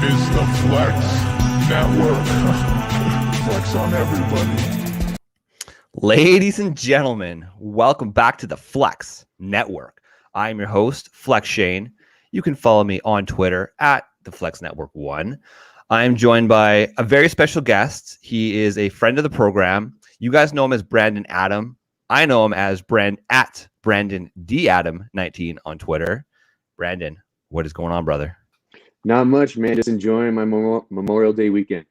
is the Flex Network. Flex on everybody. Ladies and gentlemen, welcome back to the Flex Network. I'm your host, Flex Shane. You can follow me on Twitter at the Flex Network 1. I'm joined by a very special guest. He is a friend of the program. You guys know him as Brandon Adam. I know him as Brandon D. Adam 19 on Twitter. Brandon, what is going on, brother? Not much, man. Just enjoying my Memorial Day weekend.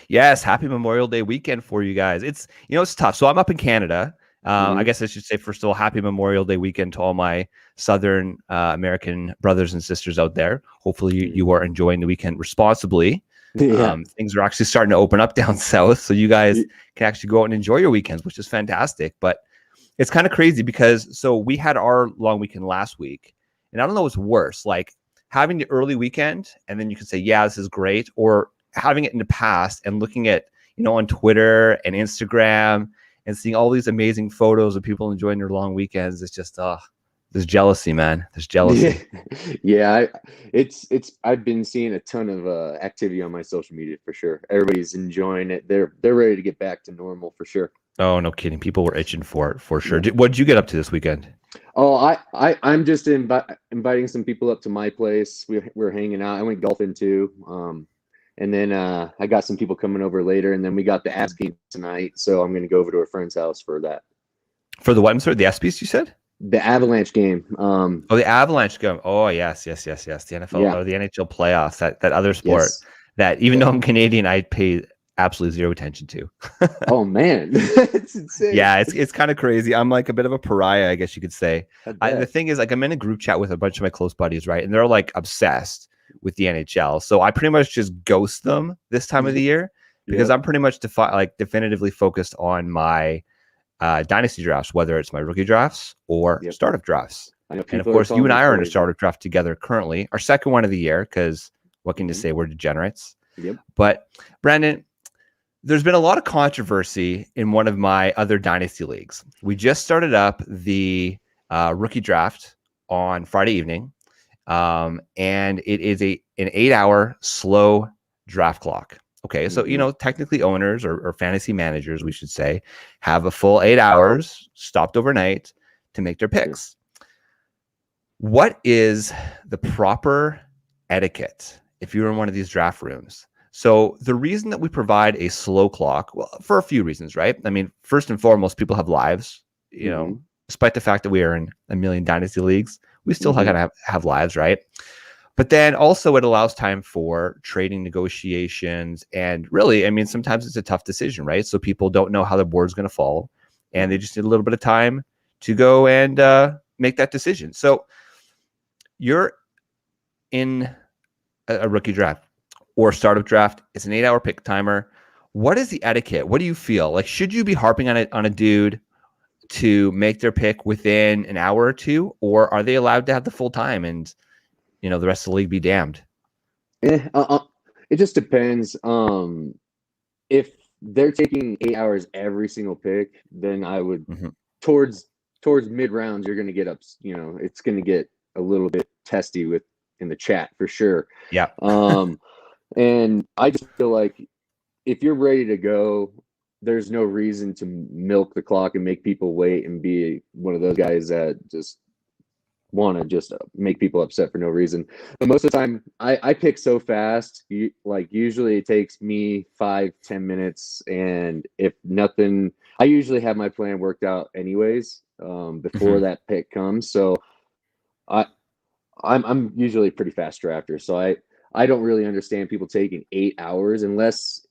Yes, happy Memorial Day weekend for you guys. It's tough. So I'm up in Canada. I guess I should say first of all, happy Memorial Day weekend to all my Southern American brothers and sisters out there. Hopefully you are enjoying the weekend responsibly. Yeah. Things are actually starting to open up down south, so you guys can actually go out and enjoy your weekends, which is fantastic. But it's kind of crazy because we had our long weekend last week, and I don't know what's worse, like having the early weekend and then you can say, yeah, this is great, or having it in the past and looking at, on Twitter and Instagram and seeing all these amazing photos of people enjoying their long weekends. It's just, there's jealousy, man. There's jealousy. Yeah. I've been seeing a ton of activity on my social media for sure. Everybody's enjoying it. They're ready to get back to normal for sure. Oh, no kidding. People were itching for it for sure. What did you get up to this weekend? Oh, I'm just inviting some people up to my place. We're hanging out. I went golfing too. And then I got some people coming over later, and then we got the Avs game tonight. So I'm going to go over to a friend's house for that. For the what? I'm sorry, the ESPYs you said? The Avalanche game. The Avalanche game. Oh, yes. The NFL or the NHL playoffs, that other sport that even though I'm Canadian, I pay absolutely zero attention to. Oh, man. It's insane. Yeah, it's kind of crazy. I'm like a bit of a pariah, I guess you could say. The thing is, like, I'm in a group chat with a bunch of my close buddies, right? And they're like obsessed with the NHL. So I pretty much just ghost them this time of the year because I'm pretty much definitively focused on my dynasty drafts, whether it's my rookie drafts or startup drafts. And of course, you and I are in a startup draft together currently, our second one of the year, because what can you say? We're degenerates. Yep. But Brandon, there's been a lot of controversy in one of my other dynasty leagues. We just started up the rookie draft on Friday evening. And it is an 8-hour slow draft clock. Okay. So, technically owners or fantasy managers, we should say, have a full 8 hours stopped overnight to make their picks. What is the proper etiquette if you're in one of these draft rooms? So the reason that we provide a slow clock, well, for a few reasons, right? I mean, first and foremost, people have lives, despite the fact that we are in a million dynasty leagues, we still gotta have lives, right? But then also it allows time for trading negotiations. And really, I mean, sometimes it's a tough decision, right? So people don't know how the board's going to fall, and they just need a little bit of time to go and make that decision. So you're in a rookie draft or startup draft. It's an 8-hour pick timer. What is the etiquette? What do you feel? Like, should you be harping on a dude to make their pick within an hour or two, or are they allowed to have the full time and the rest of the league be damned? It just depends. If they're taking 8 hours every single pick, then I would towards mid rounds, you're going to get up. It's going to get a little bit testy in the chat for sure. Yeah. And I just feel like if you're ready to go, there's no reason to milk the clock and make people wait and be one of those guys that just want to just make people upset for no reason. But most of the time I pick so fast, usually it takes me 5-10 minutes. And if nothing, I usually have my plan worked out anyways, before that pick comes. So I'm usually a pretty fast drafter. So I don't really understand people taking 8 hours unless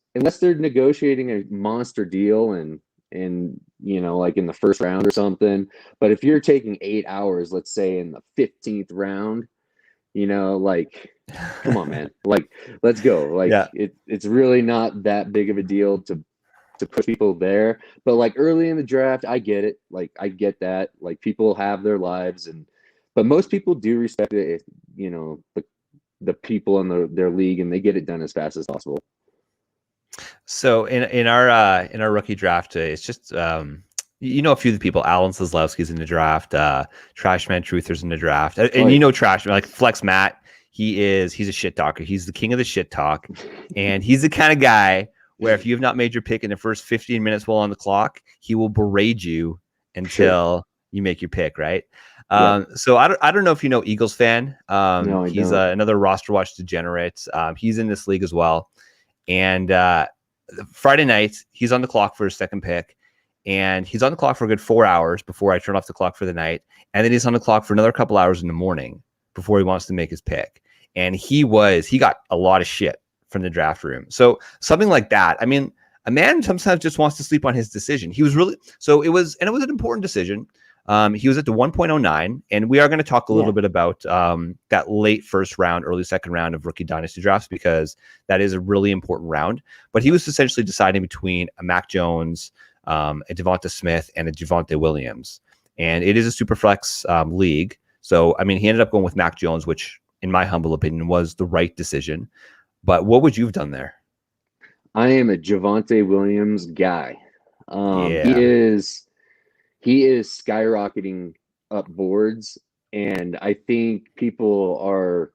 they're negotiating a monster deal and like in the first round or something. But if you're taking 8 hours, let's say in the 15th round, come on, man, let's go. It's really not that big of a deal to put people there. But early in the draft, I get it. I get that. People have their lives, but most people do respect it. The people in their league, and they get it done as fast as possible. So in our rookie draft, it's just a few of the people. Alan Seslowski's in the draft. Trashman Truther's in the draft, and Trashman, like Flex Matt. he's a shit talker. He's the king of the shit talk, and he's the kind of guy where if you have not made your pick in the first 15 minutes while on the clock, he will berate you until you make your pick, right? So I don't know if you know Eagles fan. No, I He's don't. another roster watch degenerate. He's in this league as well. And Friday night, he's on the clock for his second pick. And he's on the clock for a good 4 hours before I turn off the clock for the night. And then he's on the clock for another couple hours in the morning before he wants to make his pick. And he got a lot of shit from the draft room. So something like that. I mean, a man sometimes just wants to sleep on his decision. It was an important decision. He was at the 1.09, and we are going to talk a little bit about that late first round, early second round of rookie dynasty drafts, because that is a really important round. But he was essentially deciding between a Mac Jones, a Devonta Smith, and a Javonte Williams. And it is a super flex league. So, I mean, he ended up going with Mac Jones, which in my humble opinion was the right decision. But what would you have done there? I am a Javonte Williams guy. Yeah. He is skyrocketing up boards, and I think people are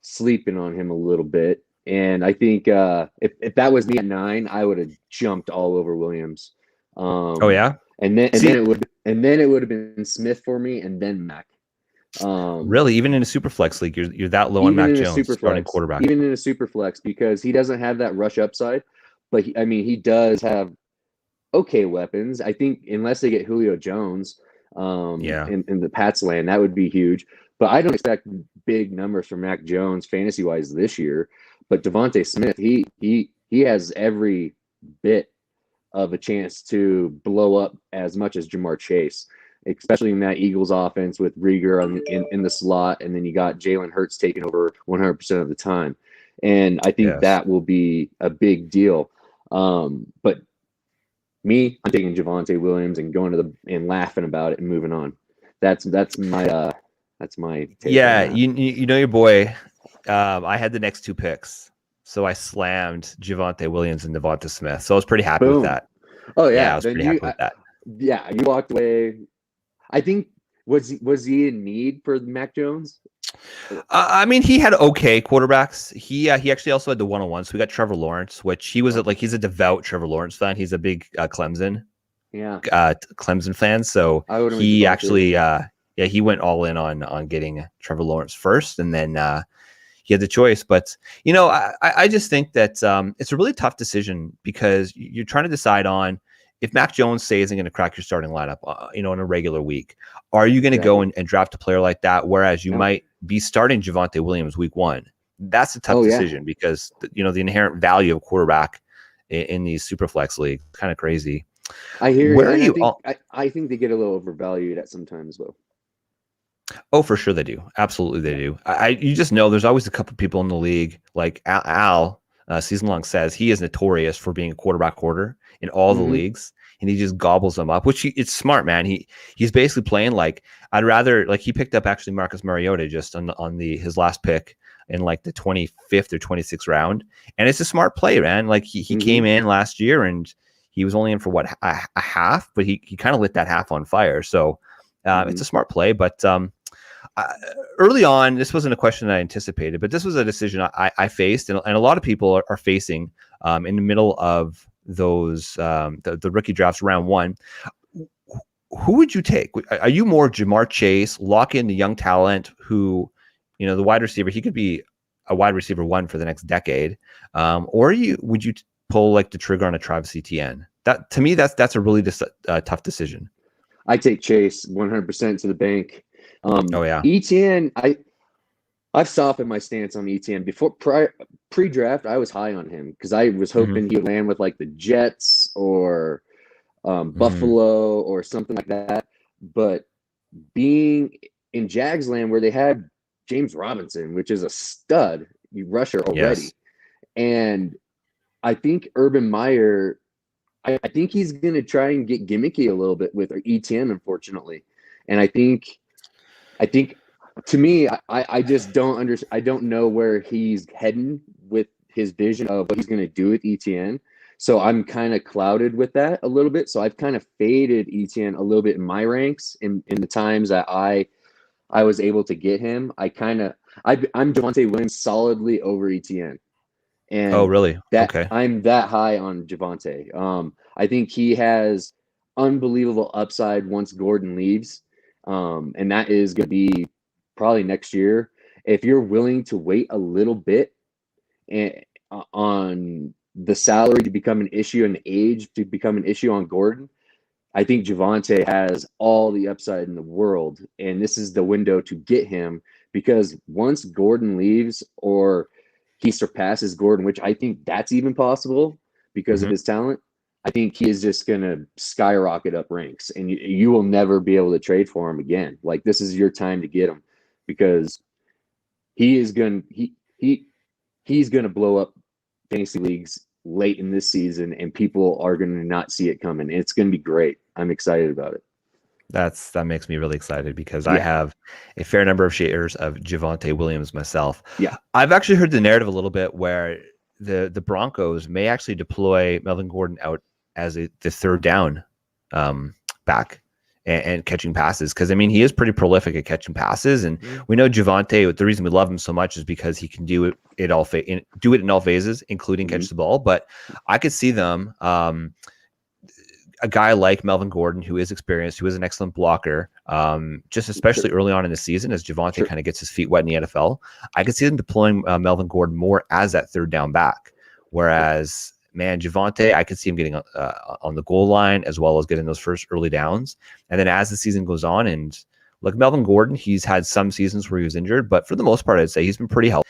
sleeping on him a little bit. And I think if that was me at 9, I would have jumped all over Williams. Oh yeah, and then it would have been Smith for me, and then Mac. Really, even in a super flex league, you're that low on Mac Jones, starting quarterback. Even in a super flex, because he doesn't have that rush upside, but he does have okay weapons. I think unless they get Julio Jones, in the Pats land, that would be huge. But I don't expect big numbers from Mac Jones fantasy wise this year. But Devonta Smith, he has every bit of a chance to blow up as much as Jamar Chase, especially in that Eagles offense with Rieger in the slot, and then you got Jalen Hurts taking over 100% of the time. And I think that will be a big deal. But me, I'm taking Javonte Williams and going and laughing about it and moving on. That's my take. Yeah, you know your boy. I had the next two picks, so I slammed Javonte Williams and Devonta Smith. So I was pretty happy with that. Oh yeah, I was pretty happy with that. Yeah, you walked away. I think was he in need for Mac Jones? I mean, he had okay quarterbacks. He actually also had the 101. So we got Trevor Lawrence, which he's a devout Trevor Lawrence fan. He's a big Clemson fan. So he actually he went all in on getting Trevor Lawrence first, and then he had the choice. But I just think that it's a really tough decision, because you're trying to decide on if Mac Jones, say, isn't going to crack your starting lineup, in a regular week. Are you going to go and draft a player like that? Whereas you might be starting Javonte Williams week 1. That's a tough decision, because the inherent value of quarterback in these super flex league, kind of crazy. I hear. Where are you? I think they get a little overvalued at sometimes, though. Oh, for sure they do. Absolutely they do. You just know there's always a couple people in the league, like Al season long says, he is notorious for being a quarterback hoarder in all the leagues, and he just gobbles them up, which it's smart, man. He's basically playing like, I'd rather, like, he picked up actually Marcus Mariota just on his last pick in like the 25th or 26th round, and it's a smart play, man. Like he came in last year and he was only in for what, a half, but he kind of lit that half on fire. So it's a smart play, but early on, this wasn't a question I anticipated, but this was a decision I faced, and a lot of people are facing in the middle of those the rookie drafts round 1. Who would you take? Are you more Jamar Chase, lock in the young talent who, the wide receiver, he could be a wide receiver 1 for the next decade, or would you pull like the trigger on a Travis Etienne? That, to me, that's a really tough decision. I take Chase 100% to the bank. Etienne, I've softened my stance on Etienne. Before pre-draft, I was high on him because I was hoping he would land with like the Jets or Buffalo or something like that. But being in Jags land, where they had James Robinson, which is a stud rusher already, and I think Urban Meyer, I think he's going to try and get gimmicky a little bit with Etienne, unfortunately, and I think to me, I just don't I don't know where he's heading with his vision of what he's going to do with Etienne. So I'm kind of clouded with that a little bit. So I've kind of faded Etienne a little bit in my ranks in the times that I I was able to get him, I'm Javonte Williams solidly over ETN. Oh, And really? that Okay. I'm that high on Javonte. I think he has unbelievable upside once Gordon leaves. And that is going to be probably next year. If you're willing to wait a little bit and on the salary to become an issue and the age to become an issue on Gordon, I think Javonte has all the upside in the world, and this is the window to get him because once Gordon leaves or he surpasses Gordon, which I think that's even possible because of his talent, I think he is just going to skyrocket up ranks, and you will never be able to trade for him again. Like, this is your time to get him because he's going to blow up fantasy leagues late in this season, and people are going to not see it coming. It's going to be great. I'm excited about it. That makes me really excited because I Yeah. have a fair number of shares of Javonte Williams myself. Yeah. I've actually heard the narrative a little bit where the Broncos may actually deploy Melvin Gordon out as the third down back and catching passes, because I mean he is pretty prolific at catching passes, and we know Javonte. The reason we love him so much is because he can do it in all phases, including catch the ball. But I could see them. A guy like Melvin Gordon, who is experienced, who is an excellent blocker, just especially early on in the season as Javonte kind of gets his feet wet in the NFL, I could see them deploying Melvin Gordon more as that third down back. Whereas, man, Javonte, I could see him getting on the goal line as well as getting those first early downs. And then as the season goes on, and look, Melvin Gordon, he's had some seasons where he was injured, but for the most part, I'd say he's been pretty healthy.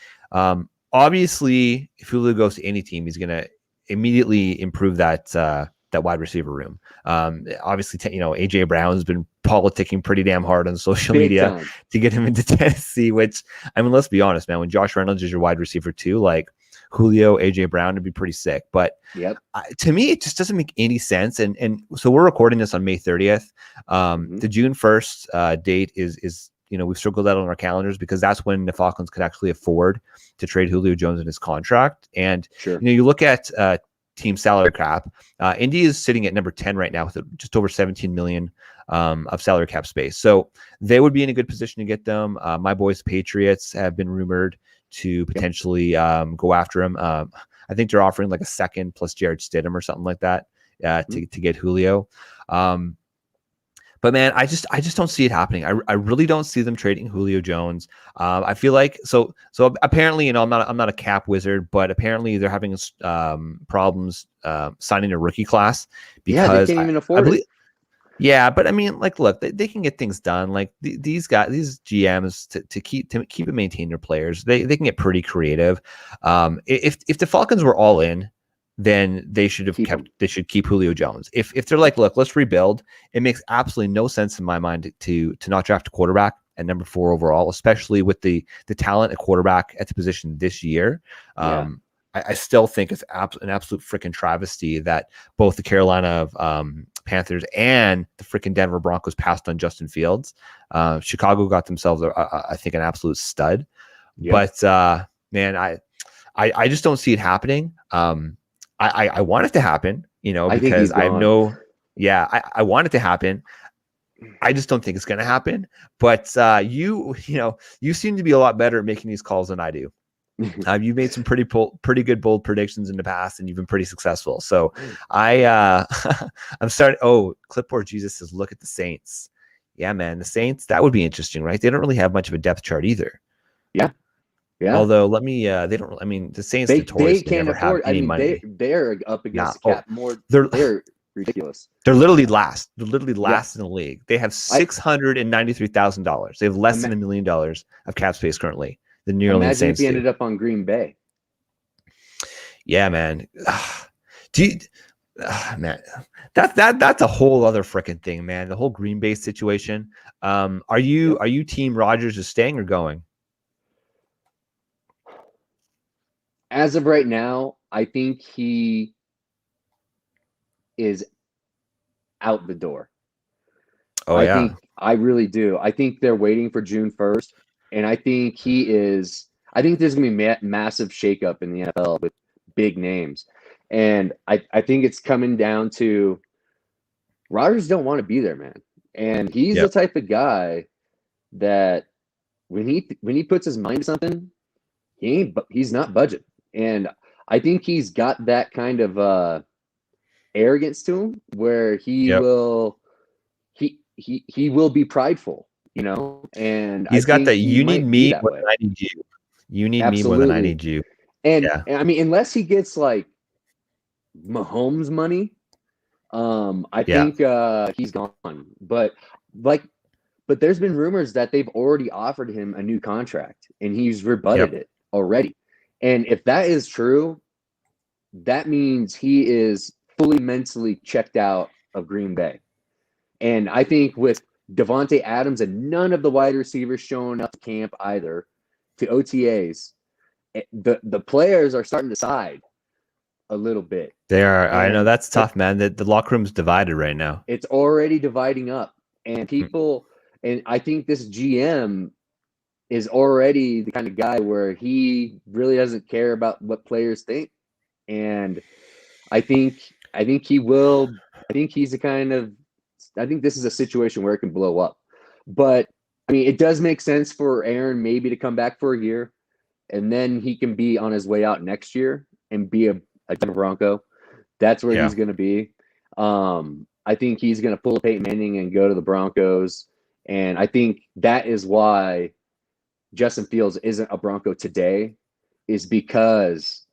Obviously, if Julio goes to any team, he's going to immediately improve that wide receiver room. Obviously, AJ Brown's been politicking pretty damn hard on social media to get him into Tennessee, which, I mean, let's be honest, man, when Josh Reynolds is your wide receiver too, like Julio, AJ Brown would be pretty sick. But to me, it just doesn't make any sense. And so we're recording this on May 30th. The June 1st date is we've circled that on our calendars because that's when the Falcons could actually afford to trade Julio Jones in his contract. And you look at team salary cap. Indy is sitting at number 10 right now with just over 17 million of salary cap space. So they would be in a good position to get them. My boys, Patriots, have been rumored to potentially go after him. I think they're offering like a second plus Jared Stidham or something like that to get Julio. But man, I just don't see it happening. I really don't see them trading Julio Jones. I feel like so apparently, I'm not a cap wizard, but apparently they're having problems signing a rookie class because they can't even afford it. Yeah, but I mean, like, look, they can get things done. Like these guys, these GMs to keep and maintain their players, they can get pretty creative. If the Falcons were all in, then they should keep Julio Jones. If they're like, look, let's rebuild, it makes absolutely no sense in my mind to not draft a quarterback at number 4 overall, especially with the talent at quarterback at the position this year. I still think it's an absolute freaking travesty that both the Carolina Panthers and the freaking Denver Broncos passed on Justin Fields. Chicago got themselves, I think, an absolute stud. But man, I just don't see it happening. I want it to happen, because I want it to happen. I just don't think it's going to happen. But you seem to be a lot better at making these calls than I do. You've made some pretty good bold predictions in the past, and you've been pretty successful. So I'm starting. Oh, Clipboard Jesus says, look at the Saints. Yeah, man, the Saints, that would be interesting, right? They don't really have much of a depth chart either. Yeah. Although they don't. I mean, the Saints notoriously never have any money. They're up against the cap more. They're ridiculous. They're literally last. They're literally last in the league. They have $693,000. They have less than $1 million of cap space currently. The New Orleans Saints. Imagine if he ended up on Green Bay. Yeah, man. Man, that's a whole other freaking thing, man. The whole Green Bay situation. Are you Team Rodgers is staying or going? As of right now, I think he is out the door. I really do. I think they're waiting for June 1st, and I think there's going to be massive shakeup in the NFL with big names. And I think it's coming down to Rodgers don't want to be there, man. And he's the type of guy that when he puts his mind to something, he's not budget. And I think he's got that kind of arrogance to him where he Yep. will he will be prideful, and I He's got think that he you need might be me that more way. than I need you. You need me more than I Absolutely. need you. And Yeah. I mean, unless he gets like Mahomes money, I Yeah. think he's gone. But there's been rumors that they've already offered him a new contract and he's rebutted it already. And if that is true, that means he is fully mentally checked out of Green Bay. And I think with Devontae Adams and none of the wide receivers showing up to camp either, to OTAs, the players are starting to side a little bit. They are. I know And that's tough, man. The locker room's divided right now. it's already dividing up. And people, and I think this GM is already the kind of guy where he really doesn't care about what players think. And I think he will. I think he's the kind of. I think this is a situation where it can blow up. But I mean, it does make sense for Aaron maybe to come back for a year, and then he can be on his way out next year and be a Denver Bronco. That's where he's going to be. I think he's going to pull Peyton Manning and go to the Broncos, and I think that is why Justin Fields isn't a Bronco today, is because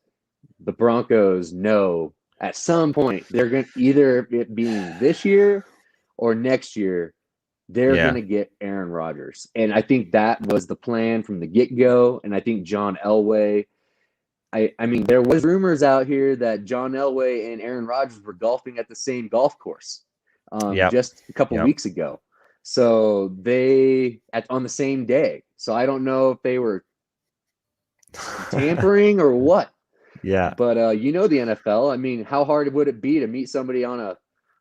the Broncos know at some point they're going to, either it being this year or next year, they're going to get Aaron Rodgers. And I think that was the plan from the get-go. And I think John Elway, I mean, there was rumors out here that John Elway and Aaron Rodgers were golfing at the same golf course just a couple weeks ago. So they on the same day. So I don't know if they were tampering or what. Yeah. But the NFL. I mean, how hard would it be to meet somebody on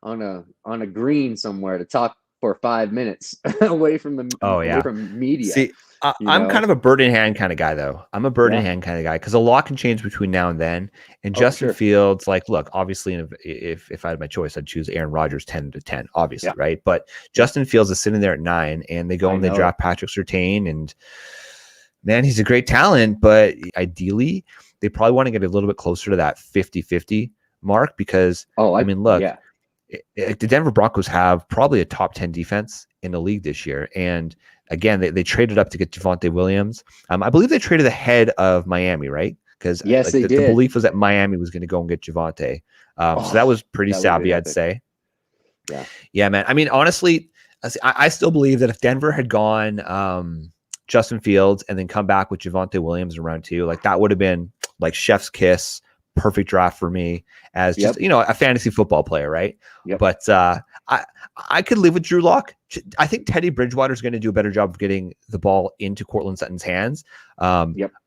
a green somewhere to talk for 5 minutes away from the away from media? See, I'm kind of a bird in hand kind of guy, though. I'm a bird in hand kind of guy because a lot can change between now and then. And Justin Fields, like, look, obviously, if I had my choice, I'd choose Aaron Rodgers 10-10, obviously, right? But Justin Fields is sitting there at 9, and they go and they draft Patrick Surtain, and man, he's a great talent, but ideally, they probably want to get a little bit closer to that 50-50 mark because, I mean, look, the Denver Broncos have probably a top 10 defense in the league this year. And again, they traded up to get Javonte Williams. I believe they traded ahead of Miami, right? Because the belief was that Miami was going to go and get Javonte. So that was pretty savvy, I'd say. Yeah, man. I mean, honestly, I still believe that if Denver had gone Justin Fields and then come back with Javonte Williams in round 2, like that would have been like chef's kiss, perfect draft for me as just, a fantasy football player, right? But I could live with Drew Lock. I think Teddy Bridgewater is going to do a better job of getting the ball into Courtland Sutton's hands,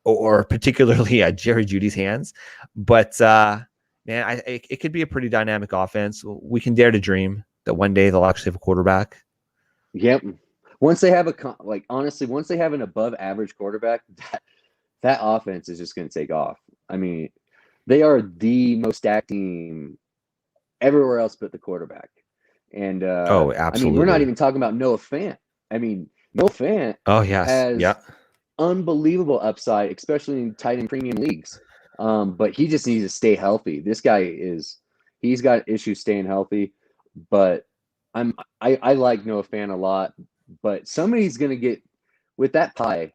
or particularly Jerry Jeudy's hands. But man, it could be a pretty dynamic offense. We can dare to dream that one day they'll actually have a quarterback. Yep. Once they have once they have an above average quarterback, that offense is just going to take off. I mean, they are the most stacked team everywhere else but the quarterback. And absolutely. I mean, we're not even talking about Noah Fant. I mean, Noah Fant has unbelievable upside, especially in tight end premium leagues. But he just needs to stay healthy. This guy he's got issues staying healthy. But I like Noah Fant a lot. But somebody's going to get with that pie.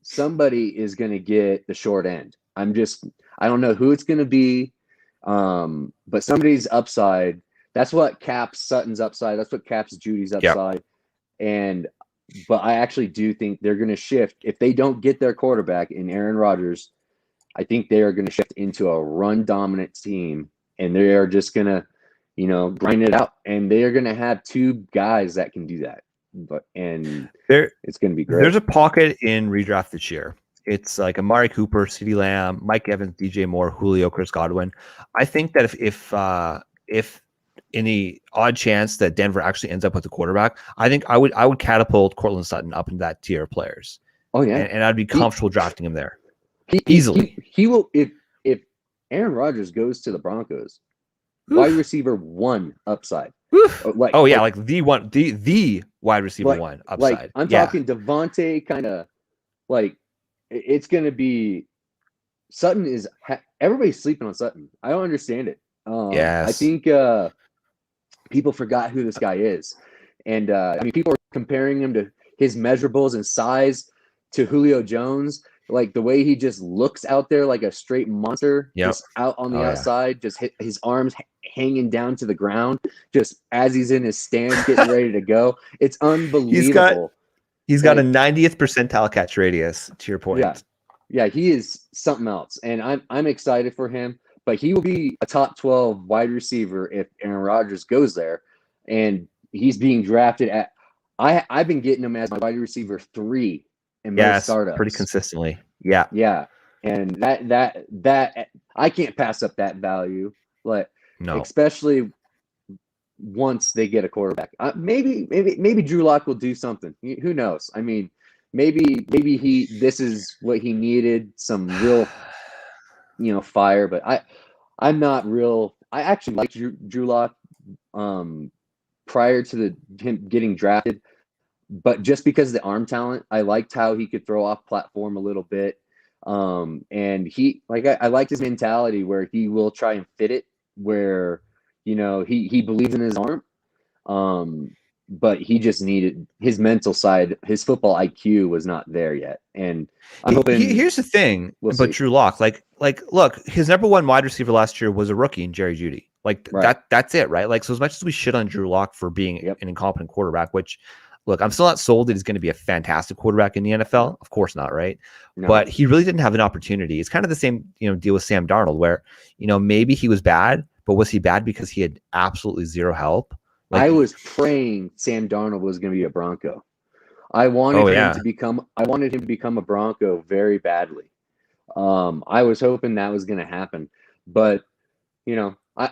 Somebody is going to get the short end. I don't know who it's going to be, but somebody's upside. That's what caps Sutton's upside. That's what caps Judy's upside. But I actually do think they're going to shift. If they don't get their quarterback in Aaron Rodgers, I think they are going to shift into a run dominant team, and they are just going to, grind it out. And they are going to have 2 guys that can do that. It's going to be great. There's a pocket in redraft this year. It's like Amari Cooper, CeeDee Lamb, Mike Evans, DJ Moore, Julio, Chris Godwin. I think that if any odd chance that Denver actually ends up with a quarterback, I think I would catapult Courtland Sutton up into that tier of players. Oh yeah, and I'd be comfortable drafting him there easily. He will if Aaron Rodgers goes to the Broncos, wide receiver 1 upside. Oof. Like, Oh yeah, like the one, the wide receiver like, one like upside. I'm Yeah. talking Devontae kind of like it's going to be Sutton is everybody's sleeping on Sutton. I don't understand it. I Yes. think people forgot who this guy is, and I mean people are comparing him to his measurables and size to Julio Jones. Like the way he just looks out there like a straight monster, Yep. just out on the Oh, yeah. outside, just his arms hanging down to the ground, just as he's in his stance, getting ready to go. It's unbelievable. He's got a 90th percentile catch radius. To your point. Yeah, he is something else, and I'm excited for him. But he will be a top 12 wide receiver if Aaron Rodgers goes there, and he's being drafted at. I've been getting him as my wide receiver 3 in most startups, pretty consistently. Yeah, yeah, and that I can't pass up that value, but no, especially once they get a quarterback. Maybe Drew Lock will do something. Who knows? I mean, maybe this is what he needed, some real fire. But I'm not real. I actually liked Drew Lock prior to him getting drafted, but just because of the arm talent, I liked how he could throw off platform a little bit. And I liked his mentality where he will try and fit it where he believes in his arm. But he just needed his mental side. His football IQ was not there yet, and I'm hoping. Here's the thing about Drew Lock. Like, look, his number one wide receiver last year was a rookie in Jerry Jeudy. Like that's it, right? Like, so as much as we shit on Drew Lock for being an incompetent quarterback, which, look, I'm still not sold that he's going to be a fantastic quarterback in the NFL. No. Of course not, right? No. But he really didn't have an opportunity. It's kind of the same, deal with Sam Darnold, where maybe he was bad, but was he bad because he had absolutely zero help? Like, I was praying Sam Darnold was going to be a Bronco. I wanted him to become a Bronco very badly. I was hoping that was going to happen, but I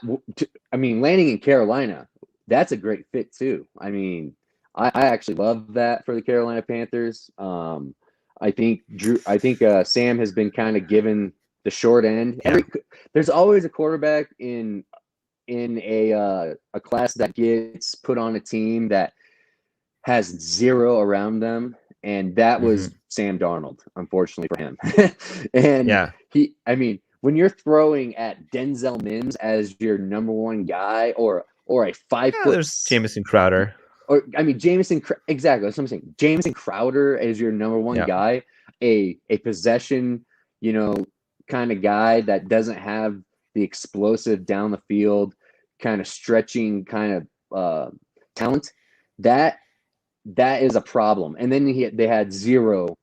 mean, landing in Carolina, that's a great fit too. I mean, I actually love that for the Carolina Panthers. I think Sam has been kind of given the short end. Yeah. There's always a quarterback in a class that gets put on a team that has zero around them, and that was Sam Darnold, unfortunately for him. And when you're throwing at Denzel Mims as your number one guy, or a 5 foot, there's Jamison Crowder, or exactly, that's what I'm saying. Jamison Crowder as your number one guy, a possession, kind of guy that doesn't have the explosive down the field, kind of stretching kind of talent. That is a problem. And then they had zero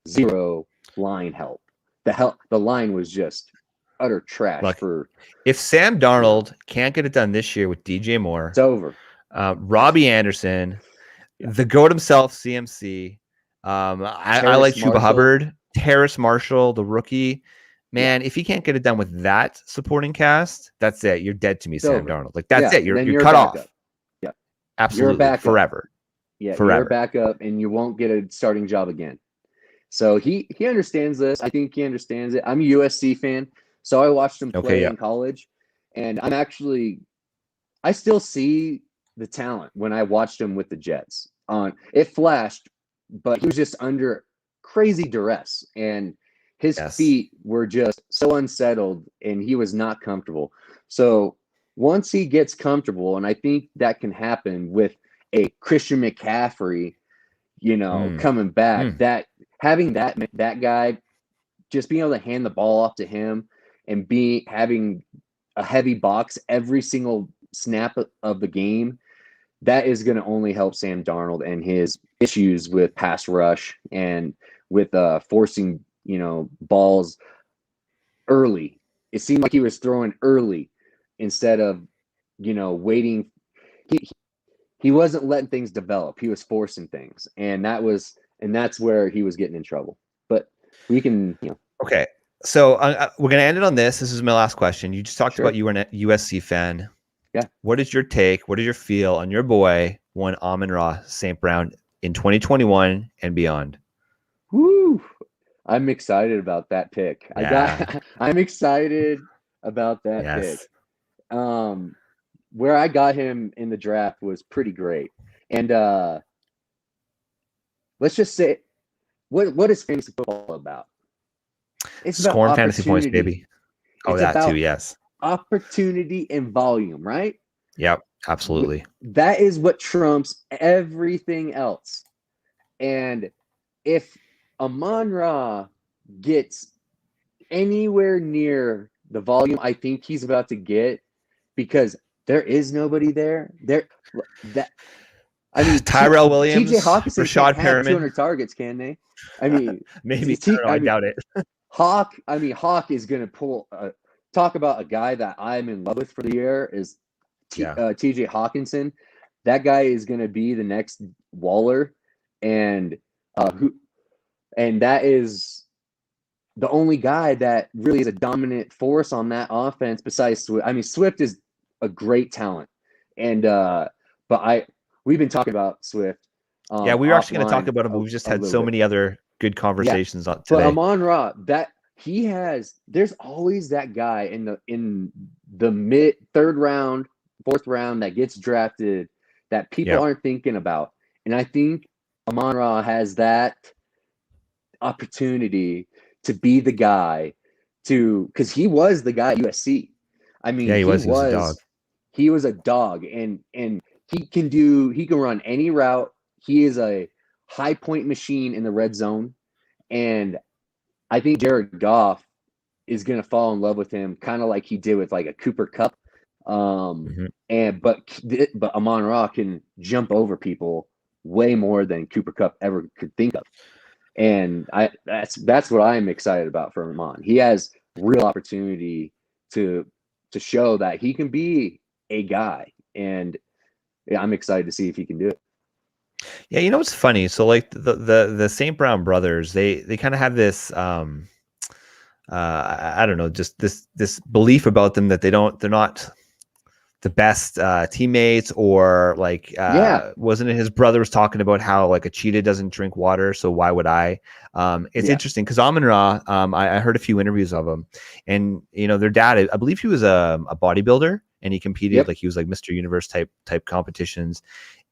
line help. The line was just utter trash. Look, if Sam Darnold can't get it done this year with DJ Moore, it's over. Robbie Anderson, the GOAT himself, CMC. I like Chuba Hubbard, Terrace Marshall, the rookie. Man, if he can't get it done with that supporting cast, that's it. You're dead to me, Sam Darnold. Like, that's it. You're cut off. Yeah, absolutely, forever. Yeah, forever. You're back up, and you won't get a starting job again. So he understands this. I think he understands it. I'm a USC fan, so I watched him play in college, and I still see the talent when I watched him with the Jets. It flashed, but he was just under crazy duress, and his feet were just so unsettled, and he was not comfortable. So once he gets comfortable, and I think that can happen with a Christian McCaffrey, coming back, that having that guy, just being able to hand the ball off to him and having a heavy box every single snap of the game, that is going to only help Sam Darnold and his issues with pass rush and with forcing, balls early. It seemed like he was throwing early instead of, waiting. He wasn't letting things develop. He was forcing things, and that's where he was getting in trouble. But we can, Okay, so we're gonna end it on this. This is my last question. You just talked about you were a USC fan. Yeah. What is your take? What is your feel on your boy, one Amon-Ra St. Brown in 2021 and beyond? Woo! I'm excited about that pick. I'm excited about that pick. where I got him in the draft was pretty great. And let's just say, what is fantasy football about? It's about Scoring fantasy points, opportunity. baby. Oh, It's that about too. Yes. opportunity and volume, right? Yep. Absolutely. That is what trumps everything else. And if Amon-Ra gets anywhere near the volume I think he's about to get, because there is nobody there. Tyrell Williams, TJ Hawkinson Rashad can't have Perriman. 200 targets, can they? I mean, Maybe. I doubt it. Hawk is going to pull. Talk about a guy that I'm in love with for the year is TJ Hawkinson. That guy is going to be the next Waller, and that is the only guy that really is a dominant force on that offense besides Swift. I mean, Swift is a great talent, and we've been talking about Swift. Yeah, we were actually going to talk about him, but we've just had so many other good conversations on today. But Amon-Ra, that he has, there's always that guy in the mid third round, fourth round that gets drafted that people aren't thinking about, and I think Amon-Ra has that opportunity to be the guy because he was the guy at USC. I mean, he was a dog. He was a dog, and he can run any route. He is a high point machine in the red zone, and I think Jared Goff is going to fall in love with him, kind of like he did with like a Cooper Kupp. But Amon-Ra can jump over people way more than Cooper Kupp ever could think of. And that's what I'm excited about for Amon. He has real opportunity to show that he can be a guy, and I'm excited to see if he can do it. Yeah, you know what's funny? So like the St. Brown brothers, they kind of have this I don't know, just this belief about them that they're not the best teammates, or like wasn't it his brother was talking about how like a cheetah doesn't drink water, so why would I? It's interesting because Amon-Ra, I heard a few interviews of him, and their dad, I believe he was a bodybuilder, and he competed like he was like Mr. Universe type competitions.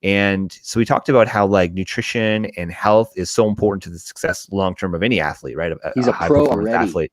And so we talked about how like nutrition and health is so important to the success long-term of any athlete, right? He's a pro already. Athlete.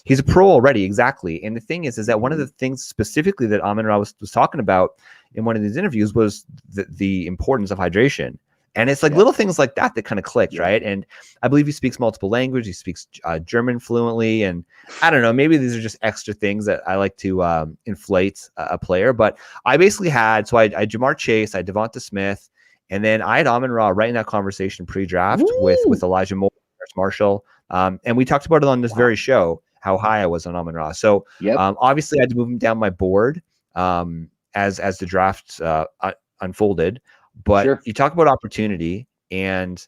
He's a pro already, exactly. And the thing is that one of the things specifically that Amon-Ra was talking about in one of these interviews was the importance of hydration. And it's like little things like that kind of clicked, right? And I believe he speaks multiple languages. He speaks German fluently. And I don't know, maybe these are just extra things that I like to inflate a player. But I basically had Jamar Chase, I had Devonta Smith, and then I had Amon-Ra right in that conversation pre-draft with Elijah Moore, Marshall. And we talked about it on this very show, how high I was on Amon-Ra. So obviously I had to move him down my board as the draft unfolded. But you talk about opportunity, and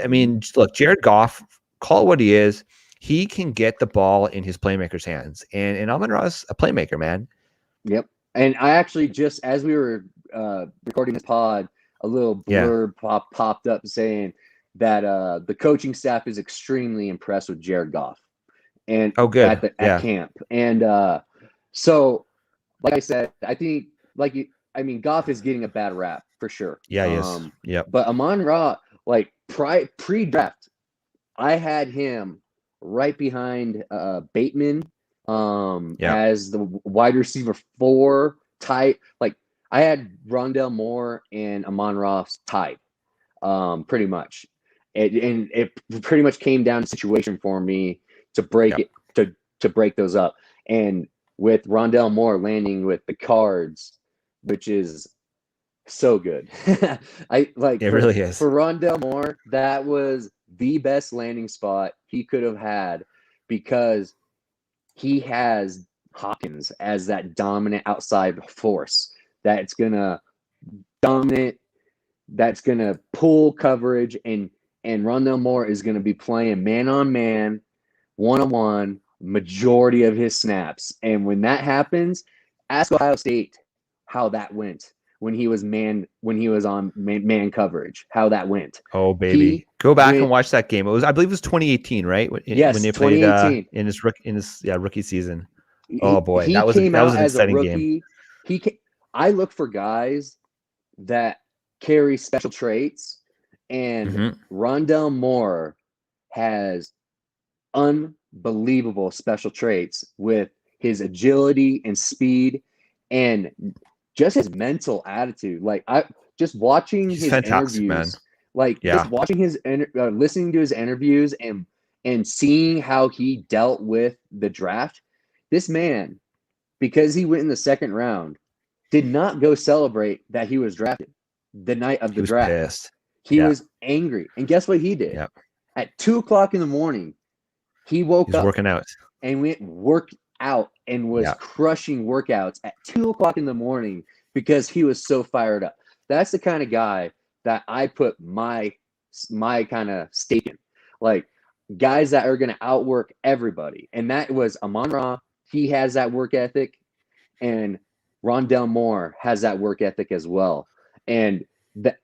I mean, look, Jared Goff, call it what he is. He can get the ball in his playmaker's hands, and Amon-Ra is a playmaker, man. Yep. And I actually just, as we were recording this pod, a little blurb popped up saying that the coaching staff is extremely impressed with Jared Goff. And at camp. And so, like I said, I think Goff is getting a bad rap for sure. Yeah, he is. But Amon-Ra, like pre-draft, I had him right behind Bateman as the wide receiver 4 type. Like I had Rondell Moore and Amon-Ra tied, pretty much. And it pretty much came down to situation for me to break it, to break those up. And with Rondell Moore landing with the Cards, which is so good. Really is. For Rondell Moore, that was the best landing spot he could have had, because he has Hawkins as that dominant outside force that's gonna pull coverage, and Rondell Moore is gonna be playing man-on-man, one-on-one majority of his snaps. And when that happens, ask Ohio State how that went when he was on man coverage, how that went. Oh baby, go back and watch that game. I believe it was 2018, right? Yes, when they played 2018 in his rookie season. Oh boy, that was an exciting game. He I look for guys that carry special traits, and Rondell Moore has unbelievable special traits with his agility and speed and just his mental attitude. Like I just watching He's his fantastic, interviews, man. like just watching his listening to his interviews and seeing how he dealt with the draft. This man, because he went in the second round, did not go celebrate that he was drafted the night of the draft. Pissed. He was angry. And guess what he did? Yep. At 2:00 in the morning, he woke up working out and worked out and was crushing workouts at 2:00 in the morning because he was so fired up. That's the kind of guy that I put my kind of stake in. Like guys that are going to outwork everybody. And that was Amon-Ra. He has that work ethic. And Rondell Moore has that work ethic as well. And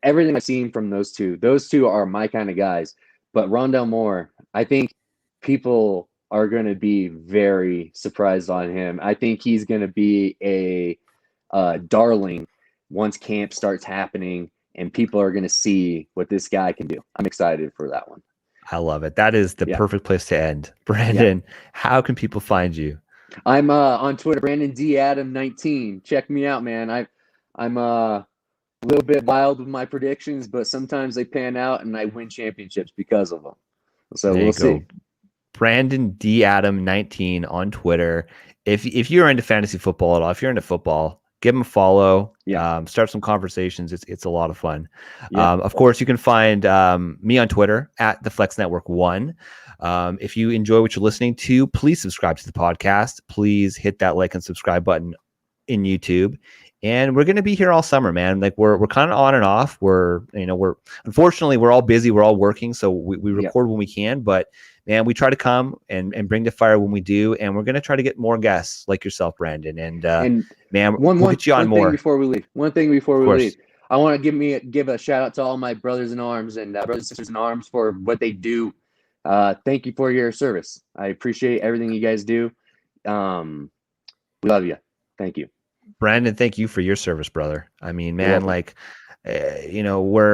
everything I've seen from those two are my kind of guys. But Rondell Moore, I think people are going to be very surprised on him. I think he's going to be a darling once camp starts happening and people are going to see what this guy can do. I'm excited for that one. I love it. That is the perfect place to end. Brandon, how can people find you? I'm on Twitter, Brandon D. Adam 19. Check me out, man. I'm a little bit wild with my predictions, but sometimes they pan out and I win championships because of them. So we'll see. Brandon D. Adam 19 on Twitter. If you're into fantasy football at all, if you're into football, give him a follow. Start some conversations. It's a lot of fun. Of course, you can find me on Twitter at the Flex Network 1. If you enjoy what you're listening to, please subscribe to the podcast. Please hit that like and subscribe button in YouTube. And we're going to be here all summer, man. Like we're kind of on and off. We're unfortunately we're all busy. We're all working. So we record when we can, but man, we try to come and bring the fire when we do. And we're going to try to get more guests like yourself, Brandon. And man, we'll get you on more. One thing before we leave, I want to give a shout out to all my brothers in arms and brothers and sisters in arms for what they do. Thank you for your service. I appreciate everything you guys do. We love you. Thank you. Brandon, thank you for your service, brother. I mean, man, the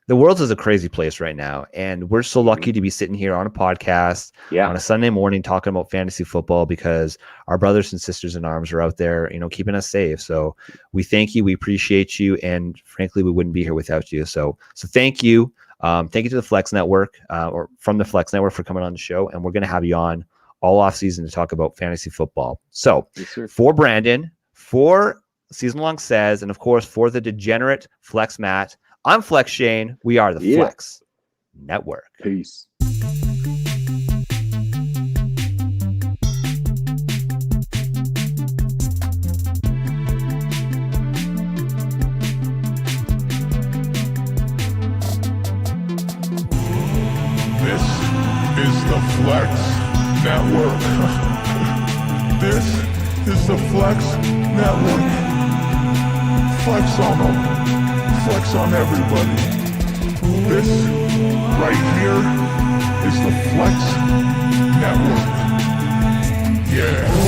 world is a crazy place right now, and we're so lucky to be sitting here on a podcast on a Sunday morning talking about fantasy football because our brothers and sisters in arms are out there, keeping us safe. So we thank you. We appreciate you. And frankly, we wouldn't be here without you. So thank you. Thank you to the Flex Network or from the Flex Network for coming on the show. And we're going to have you on all off season to talk about fantasy football. So for Brandon, for Season Long Says, and of course, for the degenerate Flex Matt, I'm Flex Shane. We are the Flex Network. Peace. This is the Flex Network. This is the Flex Network. Flex on them. Flex on everybody. This right here is the Flex Network. Yeah.